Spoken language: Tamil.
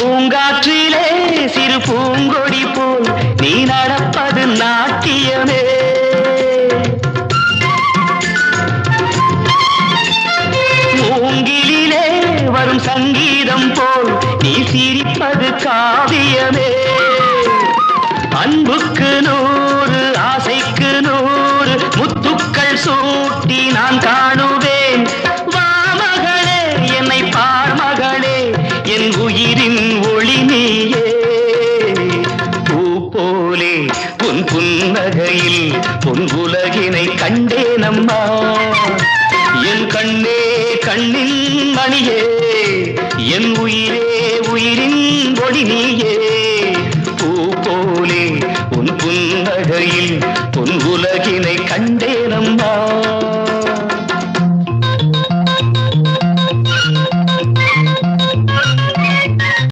பூங்காற்றிலே சிறு பூங்கொடி போல் நீ நடப்பது நாட்டியமே. மூங்கிலே வரும் சங்கீதம் போல் நீ சிரிப்பது காவியமே. அன்புக்கு 100 ஆசைக்கு 100 முத்துக்கள் சூட்டி நான் காணுவேன். வா மகளே என்னை பார் மகளே என் உயிரின் ஒளி நீயே. பூ போலே உன் புன்னகையில் பொன் உலகினை கண்டேனம்மா. என் கண்ணே கண்ணின் மணியே என் உயிரே உயிரின் ஒளி நீயே. பூ போலே உன் புன்னகையில் பொன் உலகினை கண்டேனம்மா.